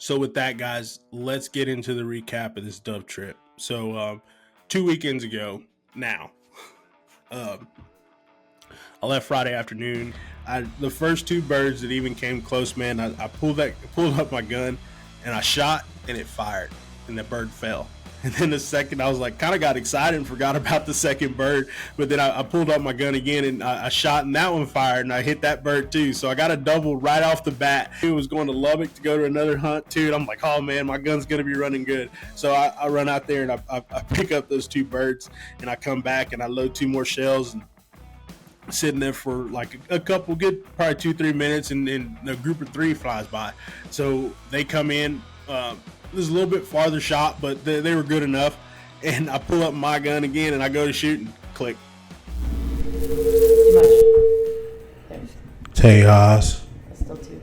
So with that, guys, let's get into the recap of this dove trip. So 2 weekends ago now, I left Friday afternoon. The first two birds that even came close, man, I pulled up my gun and I shot and it fired and the bird fell. And then the second, I was like, kind of got excited and forgot about the second bird. But then I pulled up my gun again and I shot and that one fired and I hit that bird too. So I got a double right off the bat. I was going to Lubbock to go to another hunt too. And I'm like, oh man, my gun's going to be running good. So I run out there and I pick up those two birds and I come back and I load two more shells and sitting there for like a couple good, probably 2-3 minutes. And a group of three flies by. So they come in, it was a little bit farther shot, but they were good enough. And I pull up my gun again, and I go to shoot, and click. Tejas. That's still two.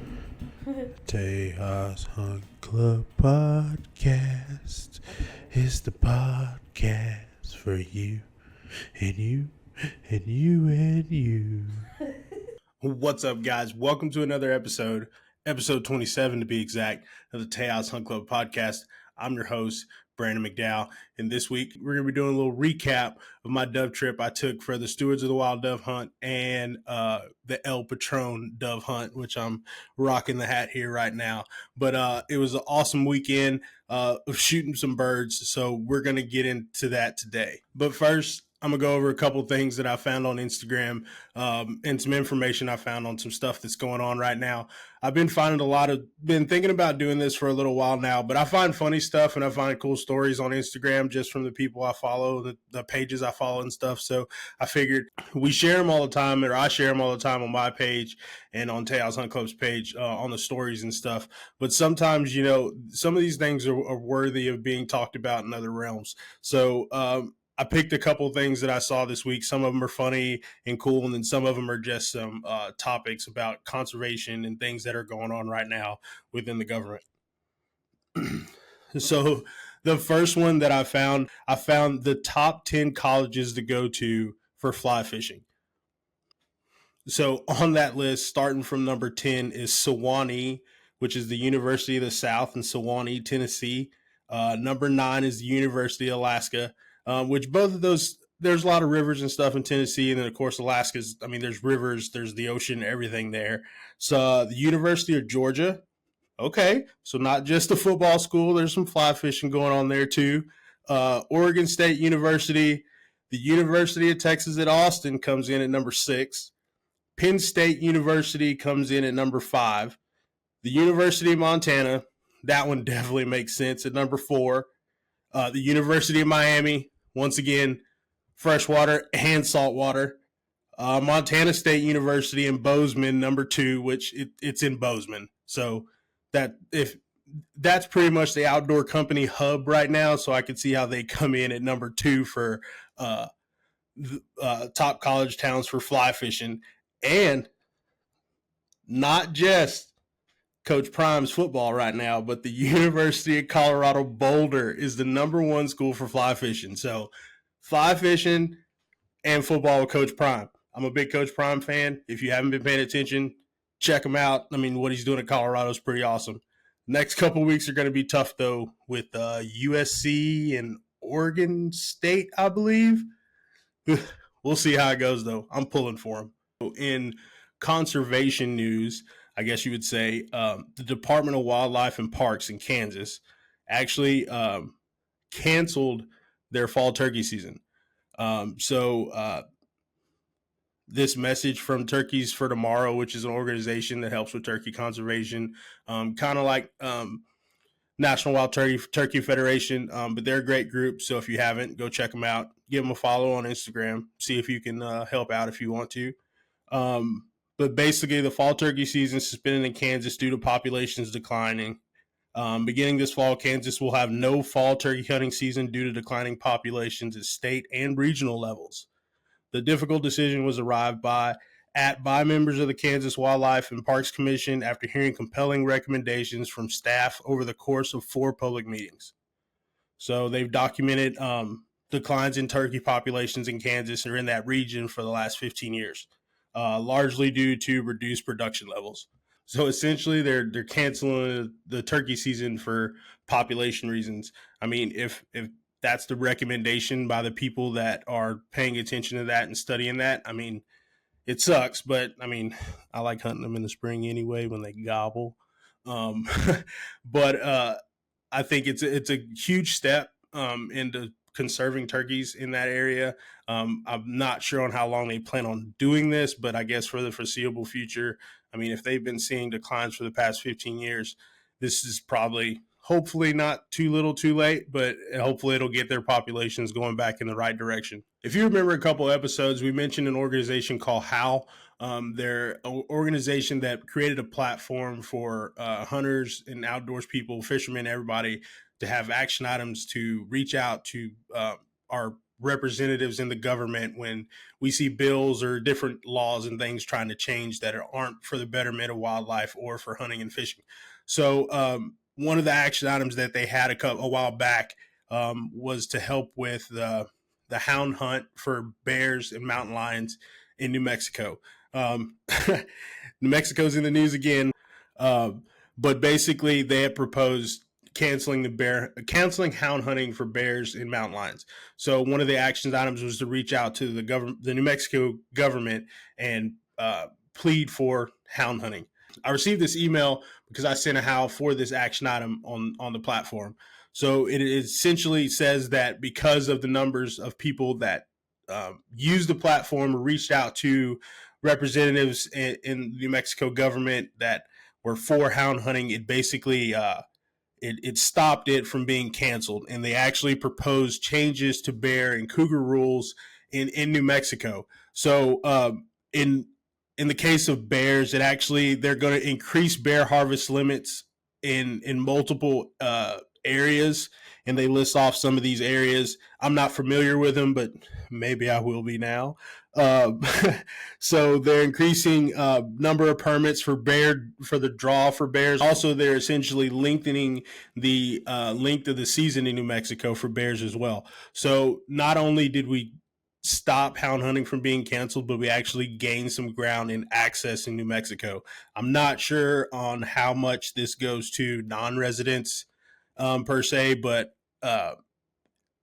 Tejas Hunt Club Podcast is the podcast for you and you and you and you. What's up, guys? Welcome to another episode 27 to be exact, of the Tejas Hunt Club Podcast. I'm your host, Brandon McDowell, and this week we're going to be doing a little recap of my dove trip I took for the Stewards of the Wild Dove Hunt and the Patron Dove Hunt, which I'm rocking the hat here right now. But it was an awesome weekend of shooting some birds, so we're going to get into that today. But first, I'm going to go over a couple things that I found on Instagram and some information I found on some stuff that's going on right now. I've been been thinking about doing this for a little while now, but I find funny stuff and I find cool stories on Instagram just from the people I follow, the pages I follow and stuff. So I figured we share them all the time, or I share them all the time on my page and on Tejas Hunt Club's page on the stories and stuff. But sometimes, some of these things are worthy of being talked about in other realms. So, I picked a couple of things that I saw this week. Some of them are funny and cool, and then some of them are just some topics about conservation and things that are going on right now within the government. So the first one that I found the top 10 colleges to go to for fly fishing. So on that list, starting from number 10 is Sewanee, which is the University of the South in Sewanee, Tennessee. Number 9 is the University of Alaska. Which both of those, there's a lot of rivers and stuff in Tennessee. And then, of course, Alaska's, there's rivers, there's the ocean, everything there. So the University of Georgia. Okay. So not just a football school. There's some fly fishing going on there, too. Oregon State University. The University of Texas at Austin comes in at number 6. Penn State University comes in at number 5. The University of Montana. That one definitely makes sense at number 4. The University of Miami. Once again, freshwater and saltwater. Montana State University in Bozeman, number 2, which it's in Bozeman. So that's pretty much the outdoor company hub right now. So I could see how they come in at number 2 for top college towns for fly fishing. And not just Coach Prime's football right now, but the University of Colorado Boulder is the number 1 school for fly fishing. So fly fishing and football with Coach Prime. I'm a big Coach Prime fan. If you haven't been paying attention, check him out. What he's doing at Colorado is pretty awesome. Next couple of weeks are going to be tough, though, with USC and Oregon State, I believe. We'll see how it goes, though. I'm pulling for him. In conservation news, I guess you would say, the Department of Wildlife and Parks in Kansas actually canceled their fall turkey season. So this message from Turkeys for Tomorrow, which is an organization that helps with turkey conservation, kind of like National Wild Turkey Federation, but they're a great group. So if you haven't, go check them out. Give them a follow on Instagram. See if you can help out if you want to. But basically, the fall turkey season is suspended in Kansas due to populations declining. Beginning this fall, Kansas will have no fall turkey hunting season due to declining populations at state and regional levels. The difficult decision was arrived by members of the Kansas Wildlife and Parks Commission after hearing compelling recommendations from staff over the course of 4 public meetings. So they've documented declines in turkey populations in Kansas or in that region for the last 15 years. Largely due to reduced production levels. So essentially, they're canceling the turkey season for population reasons. I mean, if that's the recommendation by the people that are paying attention to that and studying that, I mean, it sucks, but I mean, I like hunting them in the spring anyway when they gobble. Um, but I think it's a huge step into conserving turkeys in that area. I'm not sure on how long they plan on doing this, but I guess for the foreseeable future, I mean, if they've been seeing declines for the past 15 years, this is probably hopefully not too little too late, but hopefully it'll get their populations going back in the right direction. If you remember a couple episodes, we mentioned an organization called HOW. They're an organization that created a platform for hunters and outdoors people, fishermen, everybody, to have action items to reach out to our representatives in the government when we see bills or different laws and things trying to change that aren't for the betterment of wildlife or for hunting and fishing. So one of the action items that they had a while back was to help with the hound hunt for bears and mountain lions in New Mexico. New Mexico's in the news again, but basically they had proposed canceling hound hunting for bears and mountain lions. So one of the action items was to reach out to the New Mexico government, and plead for hound hunting. I received this email because I sent a how for this action item on the platform. So it essentially says that because of the numbers of people that used the platform or reached out to representatives in the New Mexico government that were for hound hunting, it basically it stopped it from being canceled, and they actually proposed changes to bear and cougar rules in New Mexico. So in the case of bears, they're going to increase bear harvest limits in multiple areas, and they list off some of these areas. I'm not familiar with them, but maybe I will be now. So they're increasing number of permits for the draw for bears. Also, they're essentially lengthening the length of the season in New Mexico for bears as well. So not only did we stop hound hunting from being canceled, but we actually gained some ground in access in New Mexico. I'm not sure on how much this goes to non-residents per se, but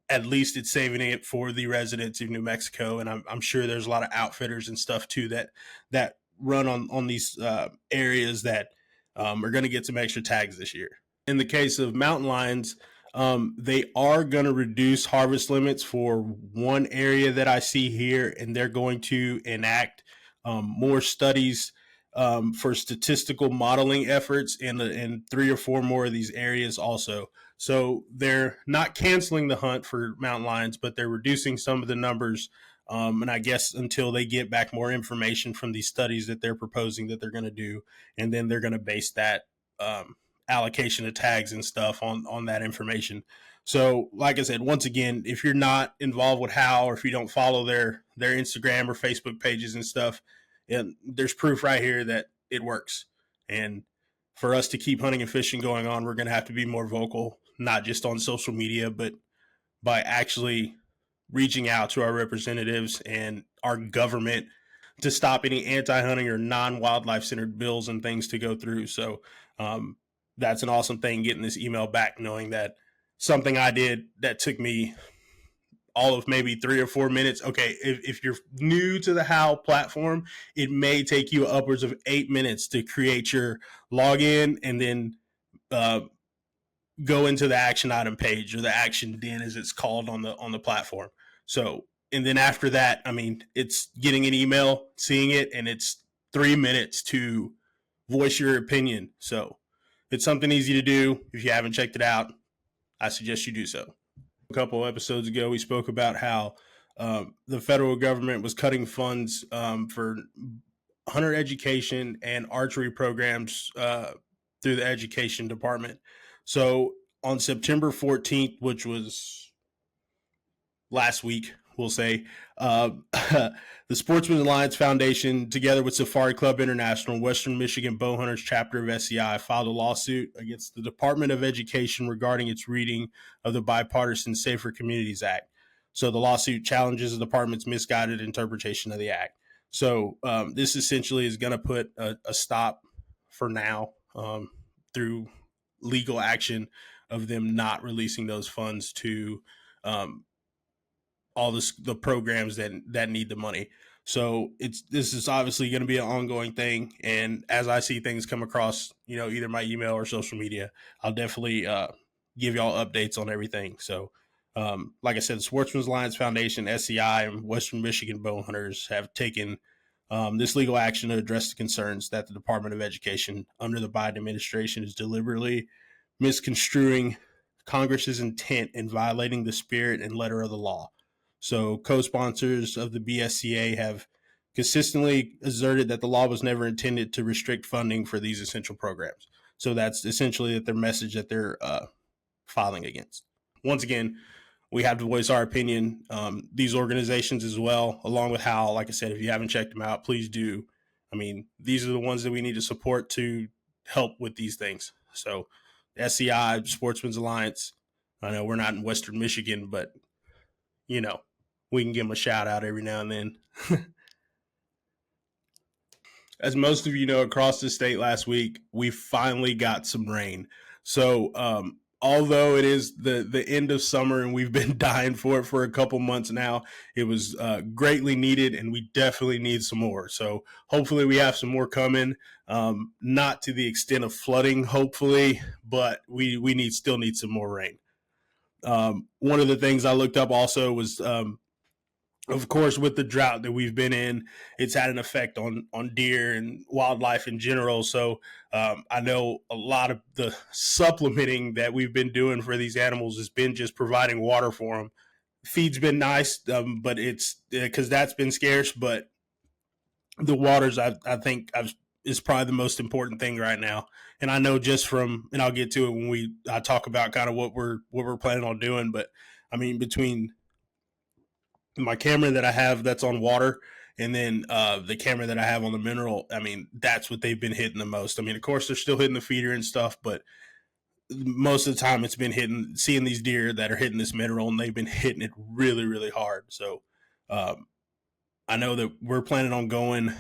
at least it's saving it for the residents of New Mexico. And I'm sure there's a lot of outfitters and stuff too that run on these areas that are going to get some extra tags this year. In the case of mountain lions, they are going to reduce harvest limits for one area that I see here, and they're going to enact more studies for statistical modeling efforts in 3 or 4 more of these areas also. So they're not canceling the hunt for mountain lions, but they're reducing some of the numbers. And I guess until they get back more information from these studies that they're proposing that they're going to do, and then they're going to base that allocation of tags and stuff on that information. So like I said, once again, if you're not involved with HOW, or if you don't follow their Instagram or Facebook pages and stuff, there's proof right here that it works. And for us to keep hunting and fishing going on, we're going to have to be more vocal, not just on social media, but by actually reaching out to our representatives and our government to stop any anti-hunting or non-wildlife centered bills and things to go through. So that's an awesome thing, getting this email back, knowing that something I did that took me all of maybe 3 or 4 minutes. Okay, if you're new to the HOW platform, it may take you upwards of 8 minutes to create your login and then go into the action item page, or the action den as it's called on the platform. So, and then after that, I mean, it's getting an email, seeing it, and it's 3 minutes to voice your opinion. So it's something easy to do. If you haven't checked it out, I suggest you do so. A couple of episodes ago, we spoke about how the federal government was cutting funds for hunter education and archery programs through the education department. So on September 14th, which was last week, we'll say, the Sportsman Alliance Foundation, together with Safari Club International and Western Michigan Bowhunters chapter of SCI, filed a lawsuit against the Department of Education regarding its reading of the bipartisan Safer Communities Act. So the lawsuit challenges the department's misguided interpretation of the act. So this essentially is going to put a stop for now through legal action of them not releasing those funds to all the programs that need the money. So this is obviously going to be an ongoing thing, and as I see things come across, either my email or social media, I'll definitely give y'all updates on everything. So, like I said, the Sportsman's Alliance Foundation, SCI, and Western Michigan Bow Hunters have taken this legal action to address the concerns that the Department of Education under the Biden administration is deliberately misconstruing Congress's intent and violating the spirit and letter of the law. So co-sponsors of the BSCA have consistently asserted that the law was never intended to restrict funding for these essential programs. So that's essentially their message that they're filing against. Once again, we have to voice our opinion. These organizations as well, along with Hal, like I said, if you haven't checked them out, please do. I mean, these are the ones that we need to support to help with these things. So SCI, Sportsman's Alliance, I know we're not in Western Michigan, but, we can give them a shout out every now and then. As most of you know, across the state last week, we finally got some rain. So, although it is the end of summer and we've been dying for it for a couple months now, it was greatly needed, and we definitely need some more. So hopefully we have some more coming, not to the extent of flooding, hopefully, but we still need some more rain. One of the things I looked up also was, of course, with the drought that we've been in, it's had an effect on deer and wildlife in general. So I know a lot of the supplementing that we've been doing for these animals has been just providing water for them. Feed's been nice, but it's because that's been scarce. But the waters, I think, is probably the most important thing right now. And I know just from, and I'll get to it when I talk about kind of what we're planning on doing. But I mean, between my camera that I have that's on water, and then the camera that I have on the mineral, I mean, that's what they've been hitting the most. I mean, of course, they're still hitting the feeder and stuff, but most of the time it's been seeing these deer that are hitting this mineral, and they've been hitting it really, really hard. So I know that we're planning on going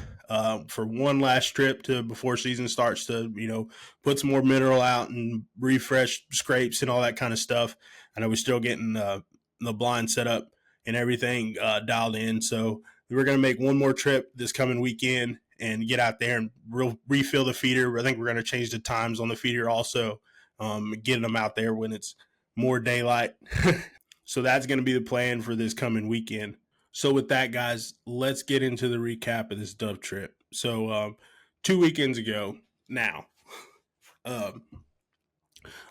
for one last trip before season starts to, put some more mineral out and refresh scrapes and all that kind of stuff. I know we're still getting the blind set up and everything dialed in. So we're going to make one more trip this coming weekend and get out there and refill the feeder. I think we're going to change the times on the feeder also, getting them out there when it's more daylight. So that's going to be the plan for this coming weekend. So with that, guys, let's get into the recap of this dove trip. So 2 weekends ago now, I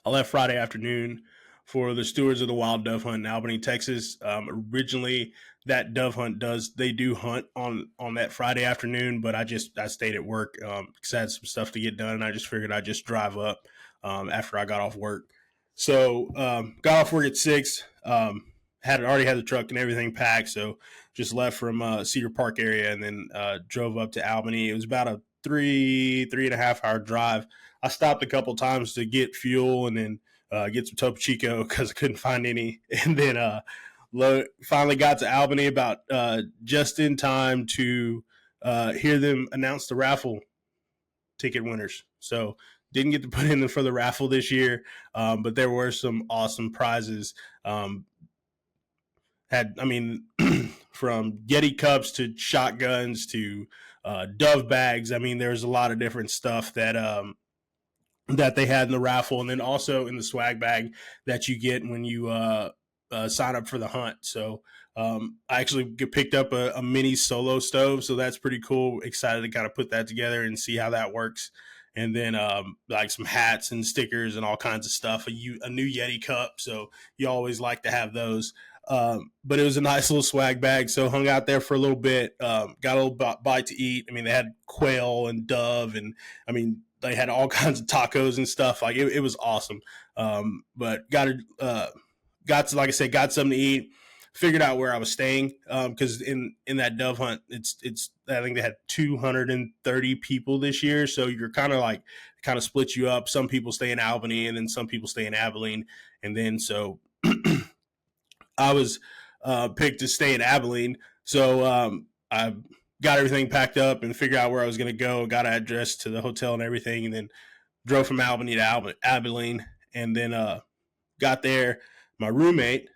left Friday afternoon for the Stewards of the Wild Dove Hunt in Albany, Texas. Originally, that dove hunt they do hunt on that Friday afternoon, but I stayed at work because I had some stuff to get done, and I just figured I'd just drive up after I got off work. So got off work at 6. Already had the truck and everything packed, so just left from Cedar Park area and then drove up to Albany. It was about a 3.5 hour drive. I stopped a couple times to get fuel and then get some Topo Chico because I couldn't find any. And then finally got to Albany about just in time to hear them announce the raffle ticket winners. So didn't get to put in for the raffle this year, but there were some awesome prizes. From Yeti cups to shotguns to dove bags. I mean, there's a lot of different stuff that they had in the raffle, and then also in the swag bag that you get when you sign up for the hunt. So I actually picked up a mini solo stove, so that's pretty cool. Excited to kind of put that together and see how that works. And then like some hats and stickers and all kinds of stuff. A new Yeti cup, so you always like to have those. But it was a nice little swag bag, so hung out there for a little bit. Got a little bite to eat. I mean, they had quail and dove, and I mean, they had all kinds of tacos and stuff. Like it was awesome. But got like I said, got something to eat. Figured out where I was staying because in that dove hunt, it's I think they had 230 people this year, so you're kind of split you up. Some people stay in Albany, and then some people stay in Abilene, and then so I was picked to stay in Abilene. So I got everything packed up and figured out where I was going to go, got an address to the hotel and everything, and then drove from Albany to Abilene, and then got there. My roommate,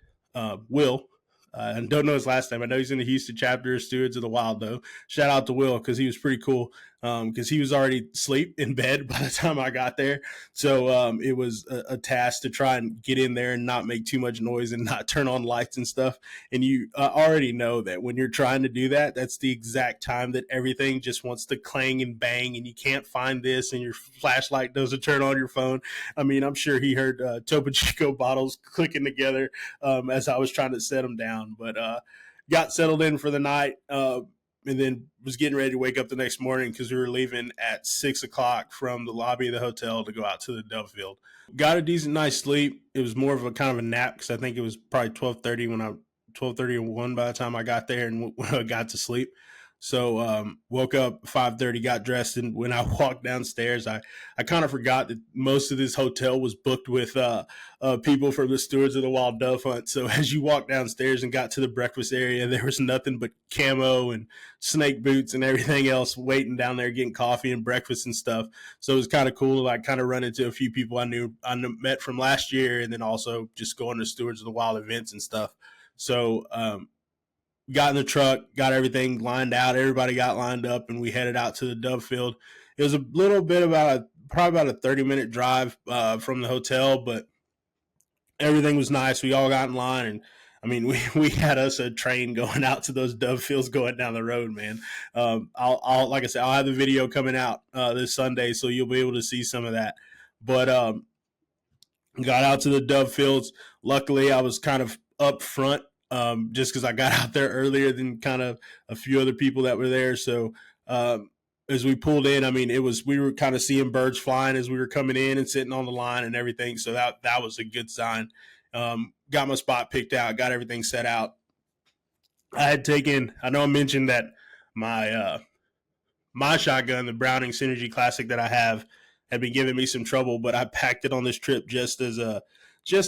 Will, I don't know his last name. I know he's in the Houston chapter of Stewards of the Wild, though. Shout out to Will because he was pretty cool because he was already asleep in bed by the time I got there. So it was a task to try and get in there and not make too much noise and not turn on lights and stuff. And you already know that when you're trying to do that, that's the exact time that everything just wants to clang and bang and you can't find this and your flashlight doesn't turn on your phone. I mean, I'm sure he heard Topo Chico bottles clicking together as I was trying to set them down. But got settled in for the night and then was getting ready to wake up the next morning because we were leaving at 6 o'clock from the lobby of the hotel to go out to the dove field. Got a decent night's sleep. It was more of a kind of a nap because I think it was probably 12:30 or 1 by the time I got there and got to sleep. So woke up 5:30, got dressed, and when I walked downstairs, I kind of forgot that most of this hotel was booked with people from the Stewards of the Wild Dove Hunt. So as you walk downstairs and got to the breakfast area, there was nothing but camo and snake boots and everything else waiting down there getting coffee and breakfast and stuff. So it was kind of cool to like kind of run into a few people I met from last year, and then also just going to Stewards of the Wild events and stuff. So got in the truck, got everything lined out. Everybody got lined up, and we headed out to the dove field. It was a little bit probably about a 30-minute drive from the hotel, but everything was nice. We all got in line, and I mean, we had us a train going out to those dove fields going down the road, man. I'll like I said, I'll have the video coming out this Sunday, so you'll be able to see some of that. But got out to the dove fields. Luckily, I was kind of up front. Just because I got out there earlier than kind of a few other people that were there. So as we pulled in, I mean, we were kind of seeing birds flying as we were coming in and sitting on the line and everything. So that was a good sign. Got my spot picked out, got everything set out. I know I mentioned that my shotgun, the Browning Synergy Classic that I have, had been giving me some trouble, but I packed it on this trip just to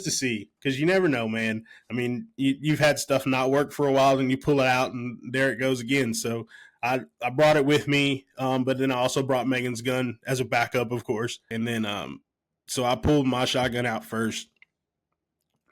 see, because you never know, man. I mean, you've had stuff not work for a while, and you pull it out, and there it goes again. So I brought it with me, but then I also brought Megan's gun as a backup, of course. And then so I pulled my shotgun out first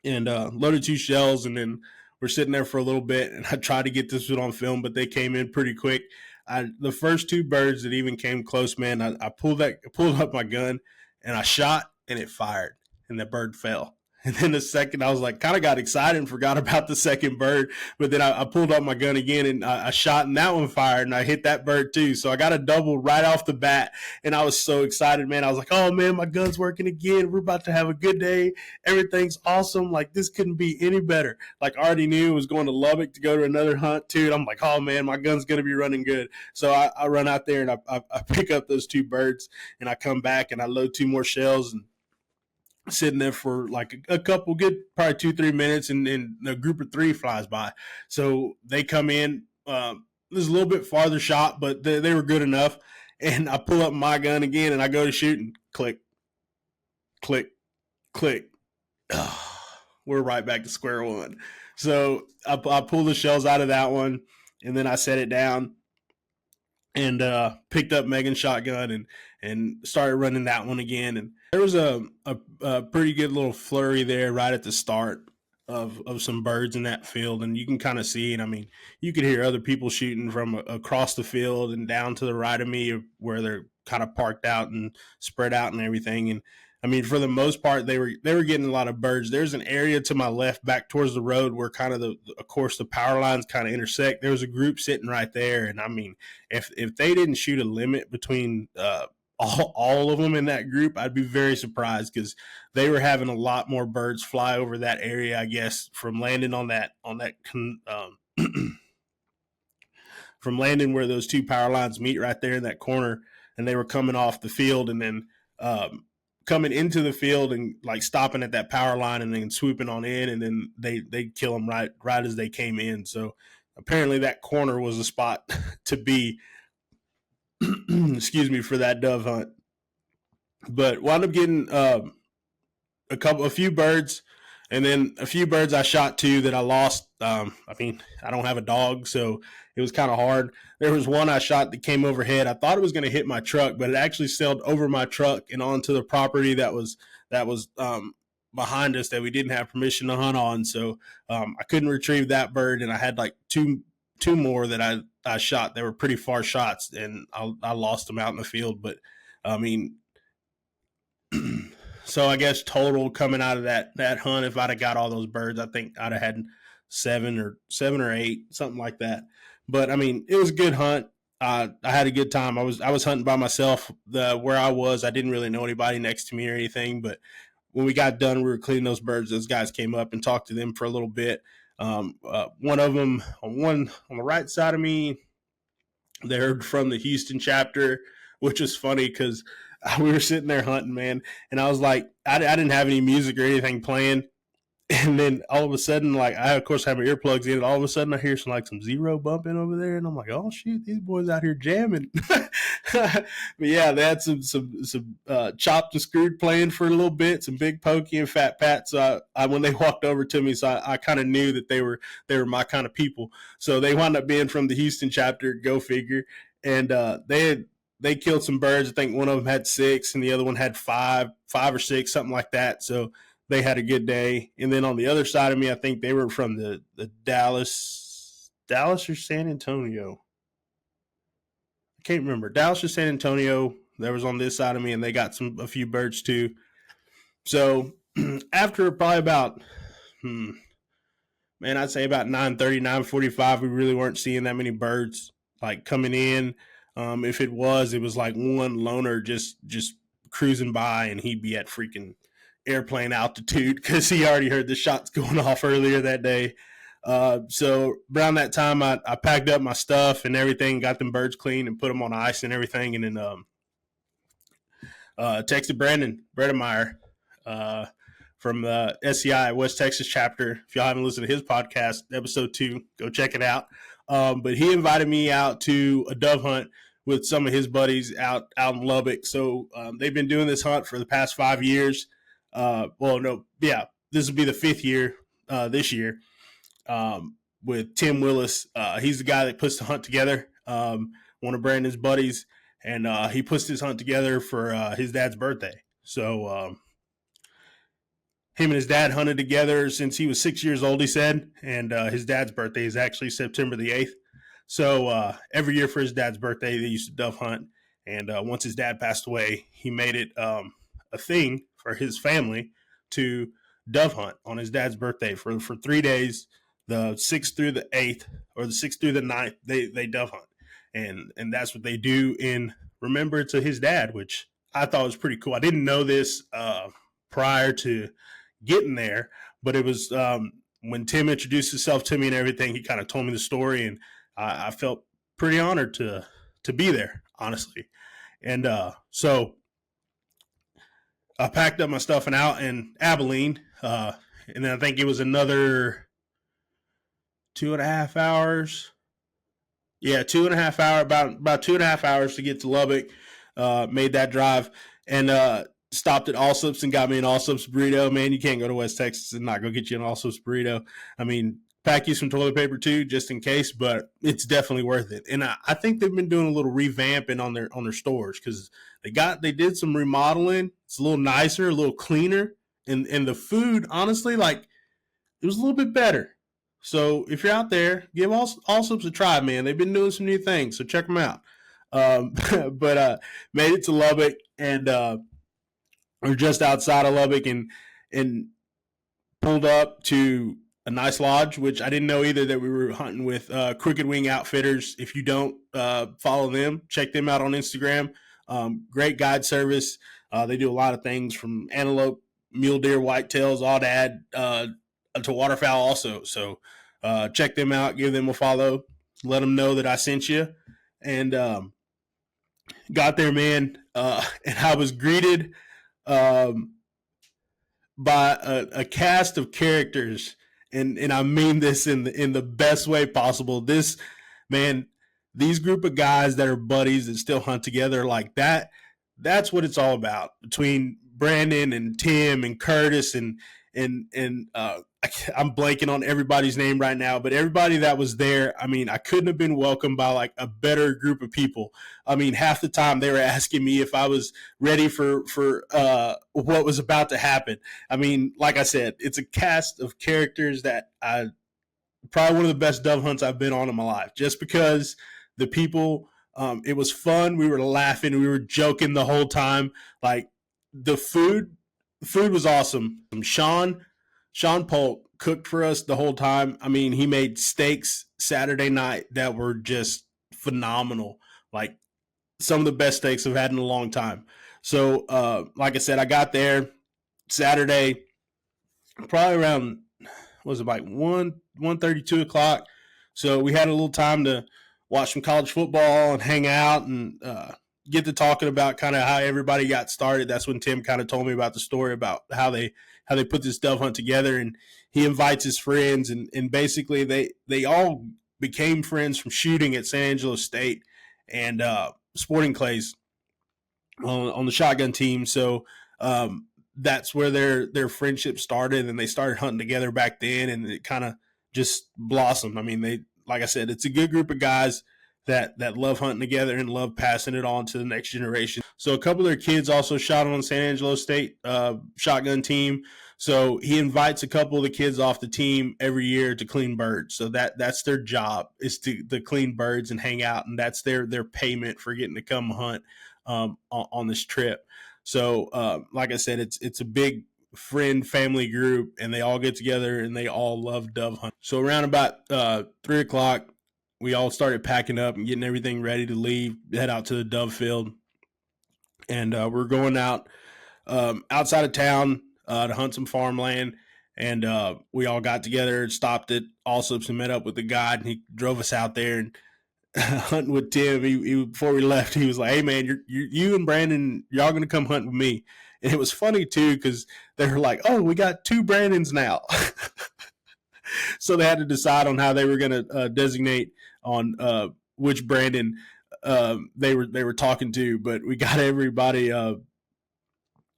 and loaded 2 shells, and then we're sitting there for a little bit, and I tried to get this one on film, but they came in pretty quick. The first 2 birds that even came close, man, I pulled up my gun, and I shot, and it fired. And the bird fell. And then the second, I was like, kind of got excited and forgot about the second bird. But then I pulled up my gun again and I shot, and that one fired, and I hit that bird too. So I got a double right off the bat, and I was so excited, man. I was like, oh man, my gun's working again. We're about to have a good day. Everything's awesome. Like, this couldn't be any better. Like, I already knew I was going to Lubbock to go to another hunt too. And I'm like, oh man, my gun's going to be running good. So I run out there and I pick up those 2 birds, and I come back and I load 2 more shells, and sitting there for like a couple good, probably 2-3 minutes, and a group of 3 flies by. So they come in. There's a little bit farther shot, but they were good enough. And I pull up my gun again, and I go to shoot, and click, click, click. We're right back to square one. So I pull the shells out of that one, and then I set it down and picked up Megan's shotgun and started running that one again. And there was a pretty good little flurry there right at the start of some birds in that field, and you can kind of see, and I mean, you could hear other people shooting from across the field and down to the right of me where they're kind of parked out and spread out and everything. And I mean, for the most part, they were getting a lot of birds. There's an area to my left back towards the road where kind of of course the power lines kind of intersect. There was a group sitting right there, and I mean, if they didn't shoot a limit between all of them in that group, I'd be very surprised, because they were having a lot more birds fly over that area, I guess, from landing on that from landing where those 2 power lines meet right there in that corner, and they were coming off the field and then coming into the field and like stopping at that power line and then swooping on in, and then they'd kill them right as they came in. So apparently that corner was a spot to be excuse me, for that dove hunt. But wound up getting a few birds, And then a few birds I shot too that I lost. I don't have a dog, so it was kind of hard. There was one I shot that came overhead. I thought it was going to hit my truck, but it actually sailed over my truck and onto the property that was behind us that we didn't have permission to hunt on. So I couldn't retrieve that bird, and I had like two more that I shot. They were pretty far shots, and I lost them out in the field. But I mean, so I guess total coming out of that hunt, if I'd have got all those birds, I think I'd have had seven or eight, something like that. But I mean, it was a good hunt. I had a good time. I was hunting by myself. Where I was, I didn't really know anybody next to me or anything. But when we got done, we were cleaning those birds. Those guys came up and talked to them for a little bit. One of them on the right side of me, they heard from the Houston chapter, which was funny because we were sitting there hunting, man, and I was like, I didn't have any music or anything playing, and then all of a sudden, like, I of course have my earplugs in, and all of a sudden I hear some zero bumping over there, and I'm like, oh shoot, these boys out here jamming. But yeah, they had some chopped and screwed playing for a little bit, some Big Pokey and Fat Pat. So I when they walked over to me, so I kind of knew that they were my kind of people. So they wound up being from the Houston chapter, go figure, and they killed some birds. I think one of them had 6 and the other one had 5 or 6, something like that. So they had a good day. And then on the other side of me, I think they were from the Dallas or San Antonio. I can't remember. Dallas or San Antonio. That was on this side of me, and they got a few birds too. So after probably about, I'd say about 9:30, 9:45, we really weren't seeing that many birds like coming in. If it was like one loner just cruising by, and he'd be at freaking airplane altitude because he already heard the shots going off earlier that day. So around that time, I packed up my stuff and everything, got them birds clean and put them on ice and everything, and then texted Brandon Bredemeyer from the SCI West Texas chapter. If y'all haven't listened to his podcast, episode 2, go check it out. But he invited me out to a dove hunt with some of his buddies out in Lubbock. So they've been doing this hunt for the past 5 years. This will be the 5th year this year with Tim Willis. He's the guy that puts the hunt together, one of Brandon's buddies, and he puts this hunt together for his dad's birthday. So him and his dad hunted together since he was 6 years old, he said, and his dad's birthday is actually September the 8th. So every year for his dad's birthday, they used to dove hunt. And once his dad passed away, he made it a thing for his family to dove hunt on his dad's birthday for 3 days, the 6th through the 8th, or the 6th through the 9th, they dove hunt. And that's what they do in remembrance of his dad, which I thought was pretty cool. I didn't know this prior to getting there, but it was when Tim introduced himself to me and everything, he kind of told me the story, and I felt pretty honored to be there, honestly. And so I packed up my stuff and out in Abilene, and then I think it was another 2.5 hours. Yeah, 2.5 hours, about 2.5 hours to get to Lubbock. Made that drive and stopped at Allsup's and got me an Allsup's burrito. Man, you can't go to West Texas and not go get you an Allsup's burrito. I mean, pack you some toilet paper too, just in case, but it's definitely worth it. And I think they've been doing a little revamping on their stores because they did some remodeling. It's a little nicer, a little cleaner, and the food, honestly, like, it was a little bit better. So if you're out there, give Allsup's a try, man. They've been doing some new things, so check them out. But made it to Lubbock, and we're just outside of Lubbock, and pulled up to a nice lodge, which I didn't know either that we were hunting with Crooked Wing Outfitters. If you don't follow them, check them out on Instagram. Great guide service. They do a lot of things from antelope, mule deer, whitetails, all to add to waterfowl also. So check them out, give them a follow, let them know that I sent you. And got there, man, and I was greeted by a cast of characters, and I mean this in the best way possible. This, man, these group of guys that are buddies that still hunt together like that, that's what it's all about. Between Brandon and Tim and Curtis and I'm blanking on everybody's name right now, but everybody that was there, I mean, I couldn't have been welcomed by like a better group of people. I mean, half the time they were asking me if I was ready for what was about to happen. I mean, like I said, it's a cast of characters that I probably one of the best dove hunts I've been on in my life, just because the people, it was fun. We were laughing, we were joking the whole time. Like the food was awesome. Sean Polk cooked for us the whole time. I mean, he made steaks Saturday night that were just phenomenal. Like some of the best steaks I've had in a long time. So, like I said, I got there Saturday, probably around was it like 1:32 o'clock. So we had a little time to watch some college football and hang out and get to talking about kind of how everybody got started. That's when Tim kind of told me about the story about how they put this dove hunt together, and he invites his friends, and basically they all became friends from shooting at San Angelo State and Sporting Clays on the shotgun team. So that's where their friendship started, and they started hunting together back then, and it kind of just blossomed. I mean, like I said, it's a good group of guys that love hunting together and love passing it on to the next generation. So a couple of their kids also shot on San Angelo State shotgun team. So he invites a couple of the kids off the team every year to clean birds. So that's their job, is to clean birds and hang out, and that's their payment for getting to come hunt on this trip. So like I said, it's a big friend family group, and they all get together and they all love dove hunt. So around about 3 o'clock, we all started packing up and getting everything ready to leave, head out to the dove field. And we're going out outside of town to hunt some farmland. And we all got together and stopped at Allsup's and met up with the guide, and he drove us out there and hunting with Tim. He before we left, he was like, "Hey man, you and Brandon, y'all gonna come hunt with me." And it was funny too, because they were like, "Oh, we got two Brandons now." So they had to decide on how they were going to designate on which Brandon they were talking to. But we got everybody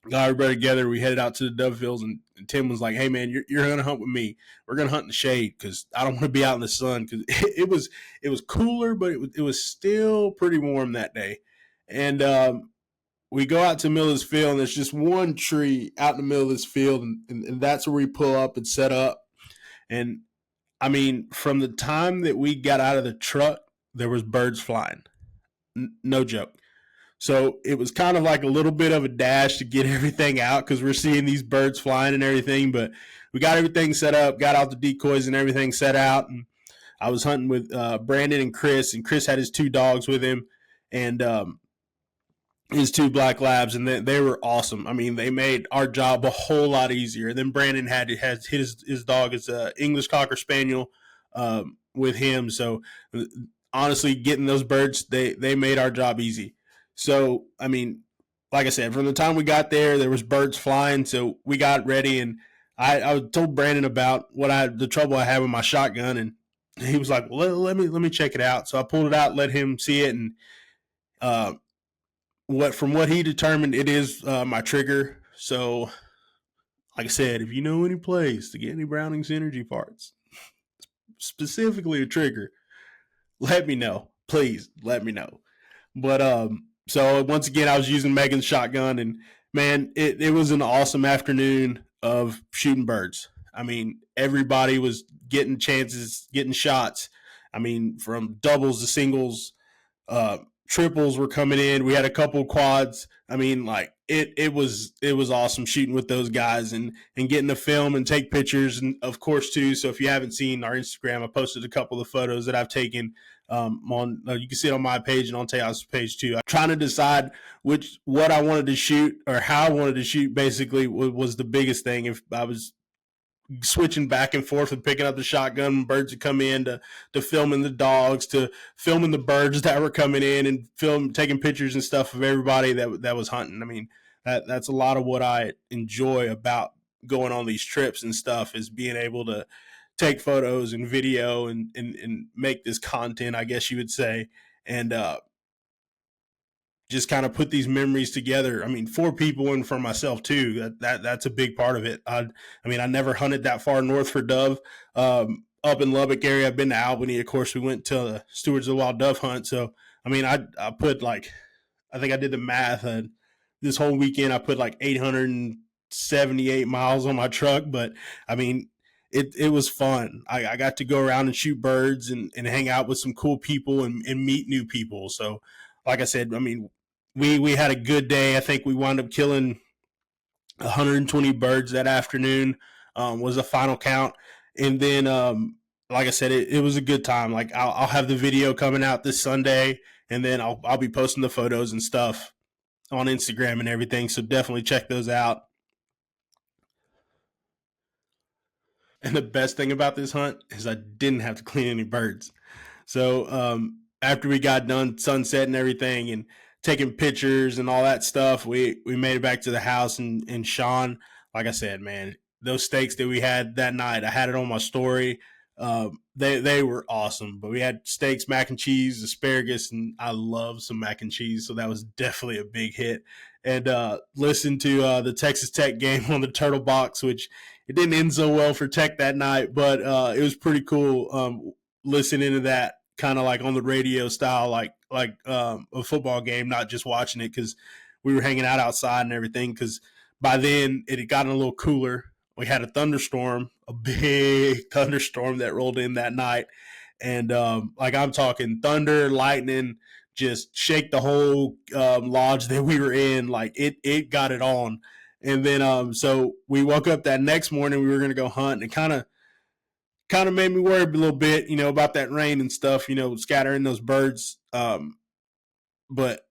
together. We headed out to the dove fields, and Tim was like, "Hey man, you're going to hunt with me. We're going to hunt in the shade because I don't want to be out in the sun, because it was cooler, but it was still pretty warm that day." And we go out to the middle of this field, and there's just one tree out in the middle of this field, and that's where we pull up and set up. And I mean, from the time that we got out of the truck, there was birds flying. No joke. So it was kind of like a little bit of a dash to get everything out, because we're seeing these birds flying and everything. But we got everything set up, got out the decoys and everything set out. And I was hunting with Brandon and Chris had his two dogs with him, and his two black labs, and they were awesome. I mean, they made our job a whole lot easier. And then Brandon has his dog is a English Cocker Spaniel with him. So honestly, getting those birds, they made our job easy. So I mean, like I said, from the time we got there was birds flying. So we got ready, and I told Brandon about the trouble I had with my shotgun, and he was like, "Well, let me check it out." So I pulled it out, let him see it, and from what he determined, it is my trigger. So, like I said, if you know any place to get any Browning Synergy parts, specifically a trigger, let me know. Please let me know. But so once again, I was using Megan's shotgun, and man, it was an awesome afternoon of shooting birds. I mean, everybody was getting chances, getting shots. I mean, from doubles to singles, triples were coming in. We had a couple quads. I mean, like it was awesome shooting with those guys and getting to film and take pictures, and of course too. So if you haven't seen our Instagram, I posted a couple of photos that I've taken on. You can see it on my page and on Tejas' page too. I'm trying to decide what I wanted to shoot or how I wanted to shoot. Basically, was the biggest thing. If I was switching back and forth and picking up the shotgun, birds would come in, to filming the dogs, to filming the birds that were coming in, and taking pictures and stuff of everybody that was hunting. I mean, that's a lot of what I enjoy about going on these trips and stuff, is being able to take photos and video and make this content, I guess you would say. And just kind of put these memories together. I mean, for people and for myself too. That's a big part of it. I mean, I never hunted that far north for dove. Up in Lubbock area, I've been to Albany. Of course, we went to the Stewards of the Wild Dove Hunt. So, I mean, I put like, I think I did the math. This whole weekend, I put like 878 miles on my truck. But I mean, it was fun. I got to go around and shoot birds and hang out with some cool people and meet new people. So, like I said, I mean, we had a good day. I think we wound up killing 120 birds that afternoon. Was the final count, and then like I said, it was a good time. Like I'll have the video coming out this Sunday, and then I'll be posting the photos and stuff on Instagram and everything. So definitely check those out. And the best thing about this hunt is I didn't have to clean any birds. So after we got done sunset and everything and taking pictures and all that stuff, we made it back to the house. And Sean, like I said, man, those steaks that we had that night, I had it on my story. They were awesome. But we had steaks, mac and cheese, asparagus, and I love some mac and cheese. So that was definitely a big hit. And listened to the Texas Tech game on the Turtle Box, which it didn't end so well for Tech that night, but it was pretty cool listening to that kind of like on the radio style, like a football game, not just watching it because we were hanging out outside and everything. Because by then it had gotten a little cooler. We had a thunderstorm, a big thunderstorm that rolled in that night, and like I'm talking thunder, lightning, just shake the whole lodge that we were in. Like it got it on. And then so we woke up that next morning. We were going to go hunt, and it kind of made me worry a little bit, you know, about that rain and stuff, you know, scattering those birds. But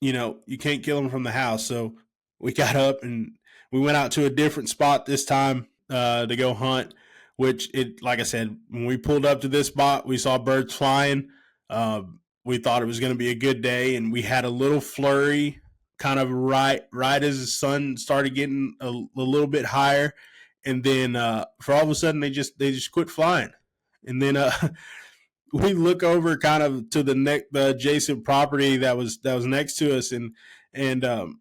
you know, you can't kill them from the house. So we got up and we went out to a different spot this time to go hunt. Which it, like I said, when we pulled up to this spot, we saw birds flying. We thought it was going to be a good day, and we had a little flurry kind of right as the sun started getting a little bit higher, and then for all of a sudden they just quit flying, and then we look over kind of to the adjacent property that was next to us, and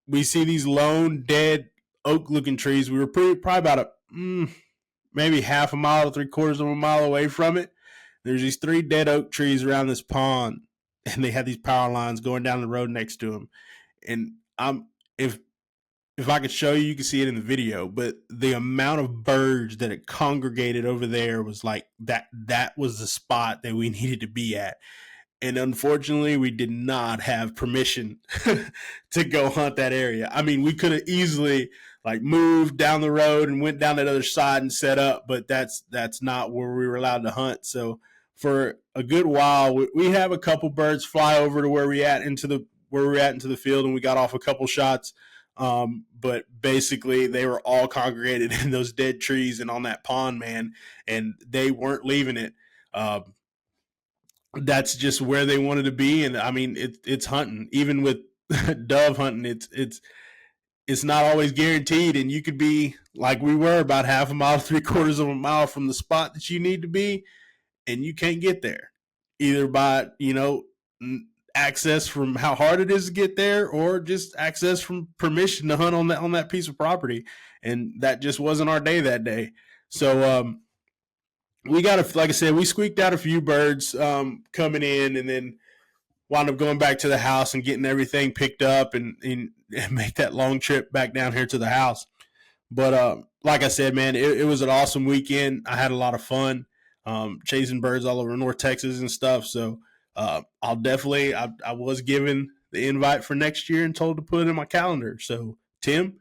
we see these lone dead oak looking trees. We were probably about maybe half a mile to 3/4 of a mile away from it. There's these 3 dead oak trees around this pond, and they had these power lines going down the road next to them. And if I could show you, you can see it in the video, but the amount of birds that had congregated over there was like that was the spot that we needed to be at. And unfortunately, we did not have permission to go hunt that area. I mean, we could have easily like moved down the road and went down that other side and set up, but that's not where we were allowed to hunt. So for a good while, we have a couple birds fly over to where we're at into the field, and we got off a couple shots. But basically they were all congregated in those dead trees and on that pond, man, and they weren't leaving it. That's just where they wanted to be. And I mean, it's hunting, even with dove hunting, it's not always guaranteed. And you could be like we were about half a mile, 3/4 of a mile from the spot that you need to be, and you can't get there either by, you know, access from how hard it is to get there, or just access from permission to hunt on that piece of property. And that just wasn't our day that day. So we got like I said, we squeaked out a few birds coming in, and then wound up going back to the house and getting everything picked up and make that long trip back down here to the house. But like I said, man, it was an awesome weekend. I had a lot of fun chasing birds all over North Texas and stuff. So I'll definitely, I was given the invite for next year and told to put it in my calendar. So Tim,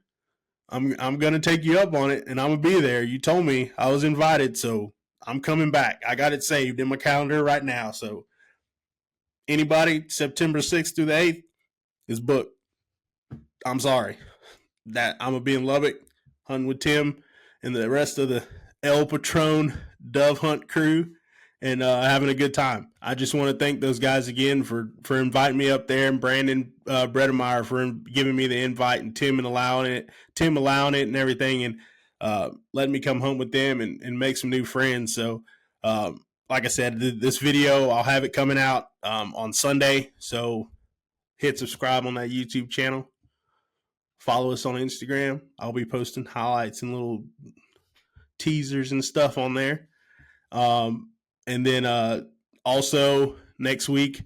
I'm going to take you up on it, and I'm going to be there. You told me I was invited, so I'm coming back. I got it saved in my calendar right now. So anybody, September 6th through the 8th is booked. I'm sorry. That I'm going to be in Lubbock hunting with Tim and the rest of the El Patron Dove Hunt crew and having a good time. I just want to thank those guys again for inviting me up there, and Brandon Bredemeyer for giving me the invite, and Tim allowing it and everything, and letting me come home with them and make some new friends. So like I said, this video, I'll have it coming out on Sunday. So hit subscribe on that YouTube channel. Follow us on Instagram. I'll be posting highlights and little teasers and stuff on there. And then also next week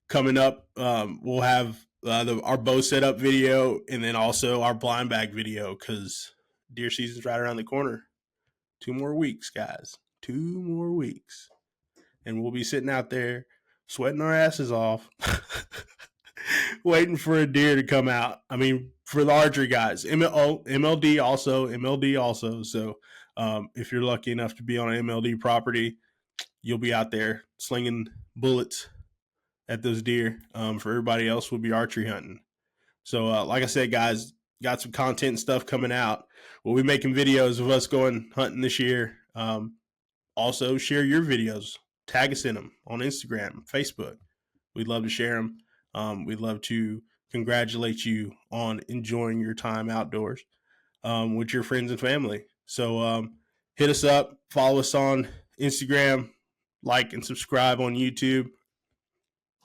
coming up, we'll have our bow setup video and then also our blind bag video because deer season's right around the corner. 2 more weeks, guys. 2 more weeks. And we'll be sitting out there sweating our asses off waiting for a deer to come out. I mean, for the archery guys, MLD also. So if you're lucky enough to be on an MLD property, you'll be out there slinging bullets at those deer. For everybody else, we'll be archery hunting. So like I said, guys, got some content and stuff coming out. We'll be making videos of us going hunting this year. Also, share your videos. Tag us in them on Instagram, Facebook. We'd love to share them. We'd love to congratulate you on enjoying your time outdoors with your friends and family. So hit us up, follow us on Instagram, like and subscribe on YouTube.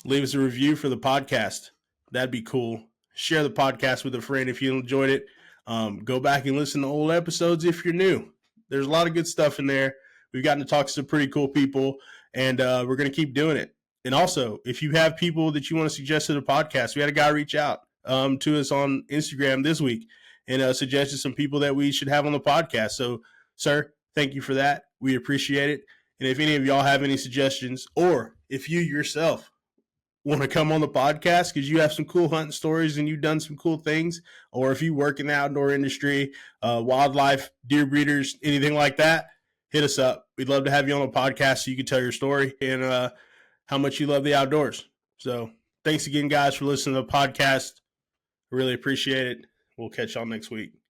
Leave us a review for the podcast. That'd be cool. Share the podcast with a friend if you enjoyed it. Go back and listen to old episodes if you're new. There's a lot of good stuff in there. We've gotten to talk to some pretty cool people, and we're going to keep doing it. And also, if you have people that you want to suggest to the podcast, we had a guy reach out to us on Instagram this week and suggested some people that we should have on the podcast. So, sir, thank you for that. We appreciate it. And if any of y'all have any suggestions, or if you yourself want to come on the podcast because you have some cool hunting stories and you've done some cool things, or if you work in the outdoor industry, wildlife, deer breeders, anything like that, hit us up. We'd love to have you on the podcast so you can tell your story and how much you love the outdoors. So thanks again, guys, for listening to the podcast. I really appreciate it. We'll catch y'all next week.